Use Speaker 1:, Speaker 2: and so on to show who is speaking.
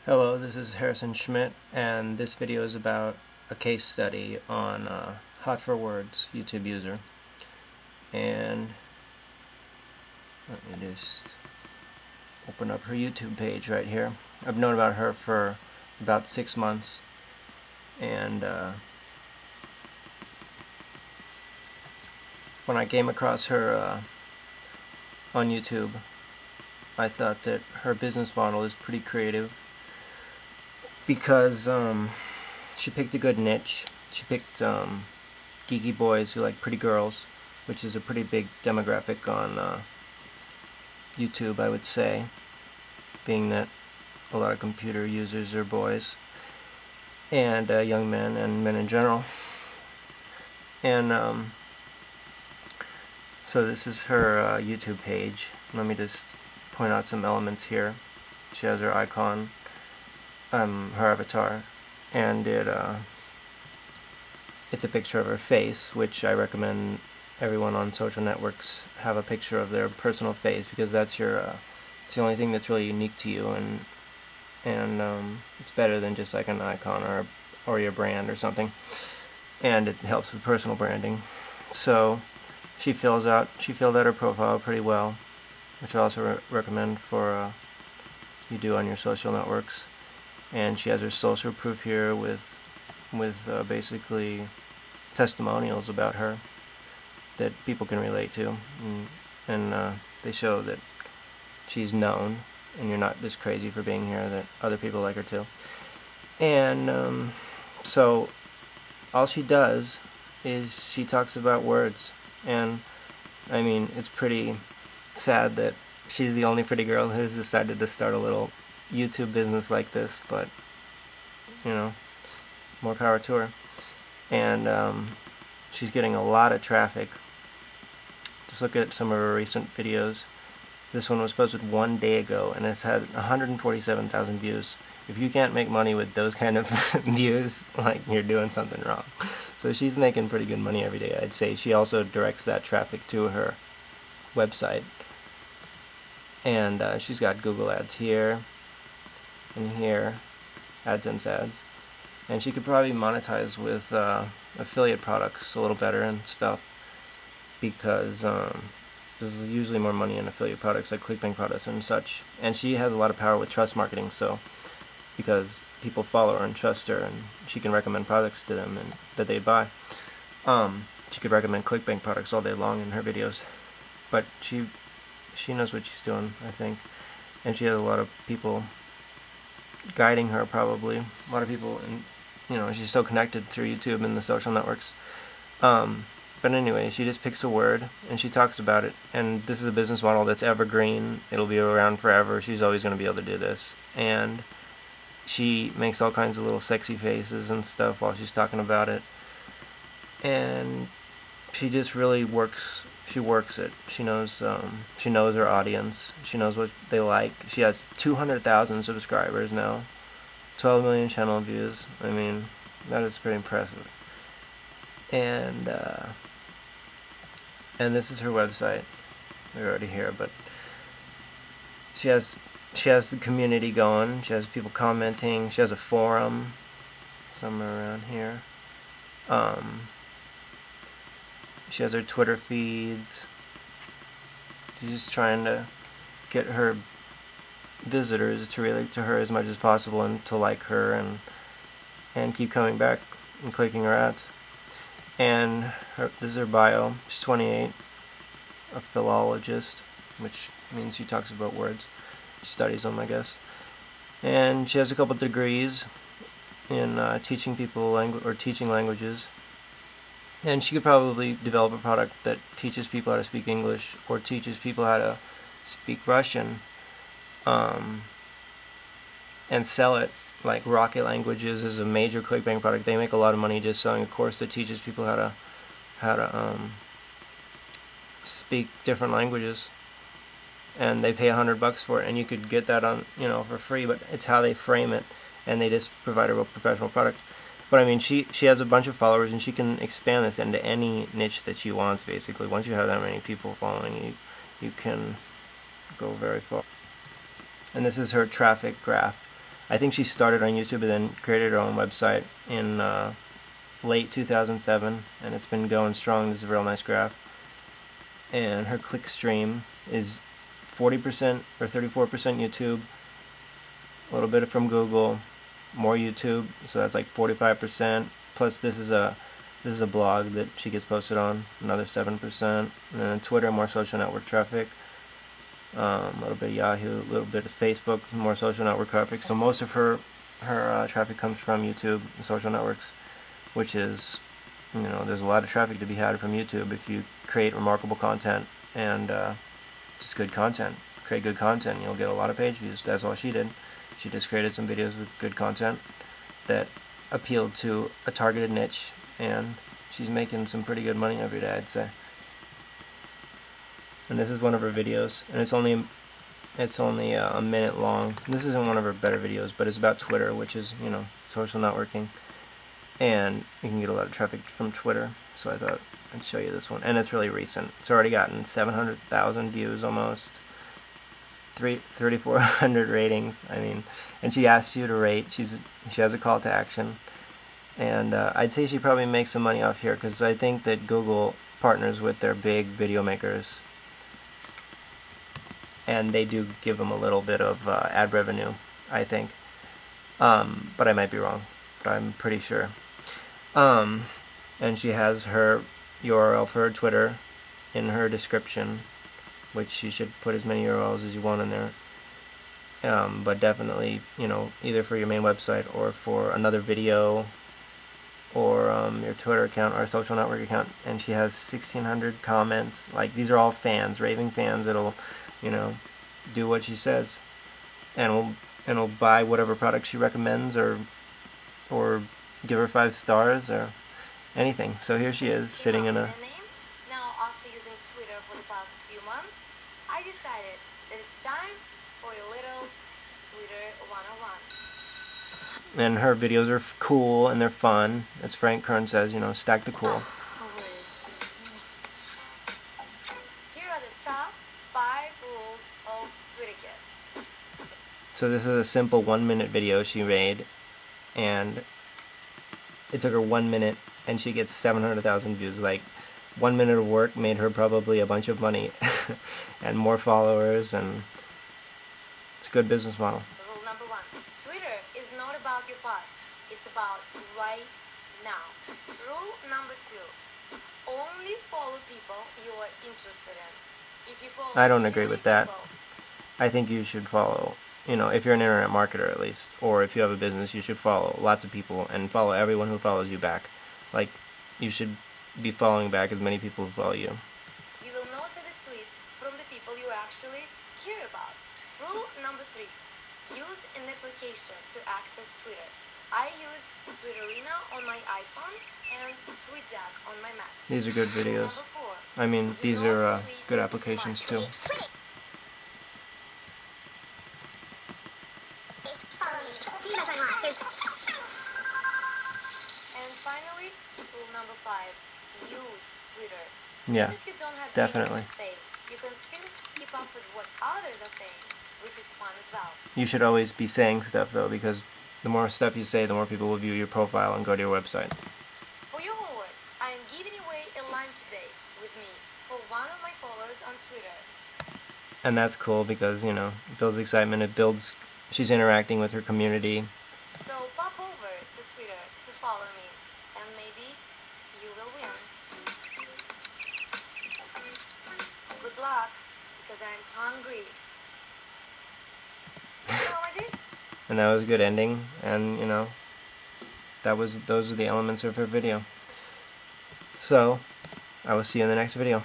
Speaker 1: Hello, this is Harrison Schmidt, and this video is about a case study on HotForWords YouTube user. And let me just open up her YouTube page right here. I've known about her for about 6 months, and when I came across her on YouTube, I thought that her business model is pretty creative because she picked a good niche. She picked geeky boys who like pretty girls, which is a pretty big demographic on YouTube, I would say, being that a lot of computer users are boys, and young men and men in general. And so this is her YouTube page. Let me just point out some elements here. She has her icon, her avatar, and it's a picture of her face, which I recommend everyone on social networks have a picture of their personal face, because that's it's the only thing that's really unique to you, and it's better than just like an icon or your brand or something, and it helps with personal branding. So she filled out her profile pretty well, which I also recommend for you do on your social networks. And she has her social proof here with basically testimonials about her that people can relate to, and they show that she's known and you're not this crazy for being here, that other people like her too. And so all she does is she talks about words, and I mean, it's pretty sad that she's the only pretty girl who's decided to start a little YouTube business like this, but you know, more power to her. And she's getting a lot of traffic. Just look at some of her recent videos. This one was posted 1 day ago, and it's had 147,000 views. If you can't make money with those kind of views, like, you're doing something wrong. So she's making pretty good money every day, I'd say. She also directs that traffic to her website. And she's got Google ads here and here, AdSense ads. And she could probably monetize with affiliate products a little better and stuff, because there's usually more money in affiliate products like clickbank products and such. And she has a lot of power with trust marketing, so because people follow her and trust her, and she can recommend products to them and that they buy. She could recommend clickbank products all day long in her videos, but she knows what she's doing, I think, and she has a lot of people guiding her, probably a lot of people, and she's so connected through YouTube and the social networks. But anyway, she just picks a word and she talks about it, and this is a business model that's evergreen. It'll be around forever. She's always going to be able to do this, and she makes all kinds of little sexy faces and stuff while she's talking about it, and she just really works. She works it. She knows her audience. She knows what they like. She has 200,000 subscribers now, 12 million channel views. I mean, that is pretty impressive. And this is her website. We're already here, but she has the community going. She has people commenting. She has a forum somewhere around here. She has her Twitter feeds. She's just trying to get her visitors to relate to her as much as possible and to like her and keep coming back and clicking her ads. And this is her bio. She's 28, a philologist, which means she talks about words. She studies them, I guess. And she has a couple degrees in teaching people teaching languages. And she could probably develop a product that teaches people how to speak English or teaches people how to speak Russian, and sell it. Like Rocket Languages is a major clickbank product. They make a lot of money just selling a course that teaches people how to speak different languages, and they pay $100 for it, and you could get that on for free. But it's how they frame it, and they just provide a real professional product. But I mean, she has a bunch of followers, and she can expand this into any niche that she wants. Basically, once you have that many people following you, you can go very far. And this is her traffic graph. I think she started on YouTube and then created her own website in late 2007, and it's been going strong. This is a real nice graph. And her click stream is 40% or 34% YouTube, a little bit from Google, more YouTube, so that's like 45%. Plus this is a blog that she gets posted on, another 7%. And then Twitter, more social network traffic. A little bit of Yahoo, a little bit of Facebook, more social network traffic. So most of her traffic comes from YouTube and social networks, which is, you know, there's a lot of traffic to be had from YouTube if you create remarkable content and just good content. Create good content, you'll get a lot of page views. That's all she did. She just created some videos with good content that appealed to a targeted niche, and she's making some pretty good money every day, I'd say. And this is one of her videos, and it's only a minute long. This isn't one of her better videos, but it's about Twitter, which is, you know, social networking, and you can get a lot of traffic from Twitter. So I thought I'd show you this one, and it's really recent. It's already gotten 700,000 views almost. 3,400 ratings. I mean, and she asks you to rate. She has a call to action, and I'd say she probably makes some money off here, because I think that Google partners with their big video makers, and they do give them a little bit of ad revenue, I think. But I might be wrong, but I'm pretty sure. And she has her URL for her Twitter in her description, which you should put as many URLs as you want in there. But definitely, you know, either for your main website or for another video or your Twitter account or social network account. And she has 1,600 comments. Like, these are all fans, raving fans that'll, you know, do what she says, and will buy whatever product she recommends, or give her 5 stars or anything. So here she is sitting in a...
Speaker 2: Now, after using Twitter for the past few months, I decided that it's time for a little Twitter 101.
Speaker 1: And her videos are cool and they're fun. As Frank Kern says, you know, stack the cool.
Speaker 2: Here are the top 5 rules of Twitter.
Speaker 1: So this is a simple 1-minute video she made, and it took her 1 minute, and she gets 700,000 views. Like, 1 minute of work made her probably a bunch of money and more followers, and it's a good business model.
Speaker 2: Rule number 1: Twitter is not about your past, it's about right now. Rule number 2: only follow people you are interested in. If you follow
Speaker 1: I don't agree with that.
Speaker 2: people,
Speaker 1: I think you should follow, you know, if you're an internet marketer at least, or if you have a business, you should follow lots of people and follow everyone who follows you back. Like, you should be following back as many people who follow you.
Speaker 2: You will not see the tweets from the people you actually care about. Rule number 3: use an application to access Twitter. I use Twitterina on my iPhone and TweetDeck on my Mac.
Speaker 1: These are good videos.
Speaker 2: Number 4:
Speaker 1: I mean, these are good applications too.
Speaker 2: And finally, rule number 5: use Twitter.
Speaker 1: Yeah,
Speaker 2: Even if you don't have
Speaker 1: definitely.
Speaker 2: anything to say, you can still keep up with what others are saying, which is fun as well.
Speaker 1: You should always be saying stuff though, because the more stuff you say, the more people will view your profile and go to your website.
Speaker 2: For your homework, I am giving away a lunch date with me for one of my followers on Twitter.
Speaker 1: And that's cool because, you know, it builds excitement, it builds, she's interacting with her community.
Speaker 2: So pop over to Twitter to follow me, and maybe you will win. Good luck, because I'm hungry.
Speaker 1: And that was a good ending, and, you know, those are the elements of her video. So, I will see you in the next video.